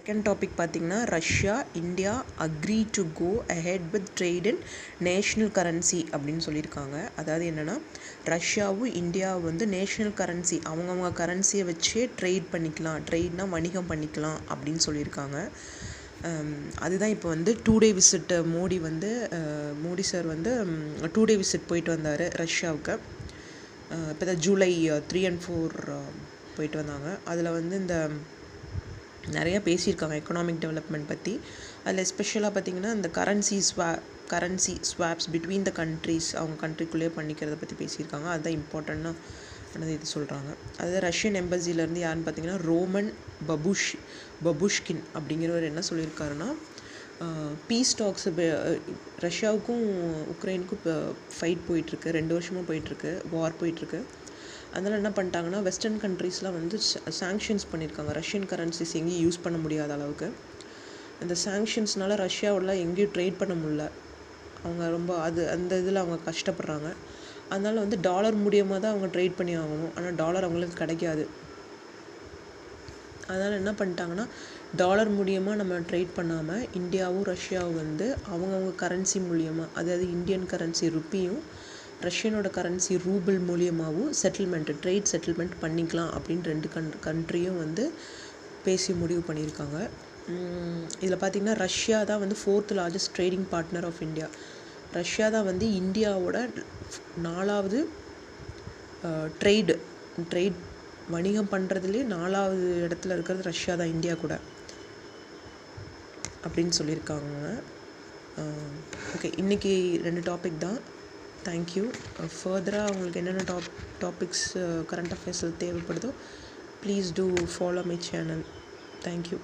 Second topic பார்த்திங்கன்னா Russia India agree to go ahead with trade in national currency அப்படின்னு சொல்லியிருக்காங்க. அதாவது என்னென்னா ரஷ்யாவும் இந்தியாவும் வந்து நேஷ்னல் கரன்சி அவங்கவுங்க கரன்சியை வச்சே ட்ரேட் பண்ணிக்கலாம், ட்ரேட்னா வணிகம் பண்ணிக்கலாம் அப்படின்னு சொல்லியிருக்காங்க. அதுதான் இப்போ வந்து 2 டே விசிட் மோடி சார் வந்து 2 டே விசிட் போயிட்டு வந்தார் ரஷ்யாவுக்கு. இப்போ தான் ஜூலை 3 and 4 போயிட்டு வந்தாங்க. அதில் வந்து இந்த நிறையா பேசியிருக்காங்க எக்கனாமிக் டெவலப்மெண்ட் பற்றி. அதில் எஸ்பெஷலாக பார்த்திங்கன்னா இந்த currency swabs between the countries அவங்க கண்ட்ரிக்குள்ளேயே பண்ணிக்கிறத பற்றி பேசியிருக்காங்க. அதுதான் இம்பார்ட்டண்ட்டாக இது சொல்கிறாங்க. அது ரஷ்யன் எம்பசிலேருந்து யாருன்னு பார்த்திங்கன்னா ரோமன் பபுஷ்கின் அப்படிங்கிறவர் என்ன சொல்லியிருக்காருன்னா, பீஸ் டாக்ஸ் ரஷ்யாவுக்கும் உக்ரைனுக்கும் இப்போ ஃபைட் போயிட்டுருக்கு, 2 வருஷமாக போயிட்டுருக்கு, வார் போயிட்டுருக்கு. அதனால் என்ன பண்ணிட்டாங்கன்னா வெஸ்டர்ன் கண்ட்ரீஸ்லாம் வந்து சாங்ஷன்ஸ் பண்ணியிருக்காங்க. ரஷ்யன் கரன்சிஸ் எங்கேயும் யூஸ் பண்ண முடியாத அளவுக்கு. இந்த சாங்ஷன்ஸ்னால ரஷ்யாவோட எங்கேயும் ட்ரேட் பண்ண முடியல. அவங்க ரொம்ப அந்த இதில் அவங்க கஷ்டப்படுறாங்க. அதனால் வந்து டாலர் மூலியமாக தான் அவங்க ட்ரேட் பண்ணி ஆகணும். ஆனால் டாலர் அவங்களுக்கு கிடைக்காது. அதனால் என்ன பண்ணிட்டாங்கன்னா டாலர் மூலியமாக நம்ம ட்ரேட் பண்ணாமல் இந்தியாவும் ரஷ்யாவும் வந்து அவங்கவுங்க கரன்சி மூலியமாக, அதாவது இந்தியன் கரன்சி ருப்பியும் ரஷ்யனோட கரன்சி ரூபிள் மூலியமாகவும் ட்ரேட் செட்டில்மெண்ட் பண்ணிக்கலாம் அப்படின்னு 2 கண்ட்ரியும் வந்து பேசி முடிவு பண்ணியிருக்காங்க. இதில் பார்த்திங்கன்னா ரஷ்யா தான் வந்து 4th largest trading partner of India. Russia தான் வந்து இந்தியாவோட 4வது ட்ரேட் வணிகம் பண்ணுறதுலேயே 4வது இடத்துல இருக்கிறது ரஷ்யா தான் இந்தியா கூட அப்படின்னு சொல்லியிருக்காங்க. ஓகே, இன்றைக்கி 2 டாபிக் தான். தேங்க்யூ. ஃபர்தராக உங்களுக்கு என்னென்ன டாபிக்ஸ் கரண்ட் அஃபேர்ஸில் தேவைப்படுதோ please do follow my channel. Thank you.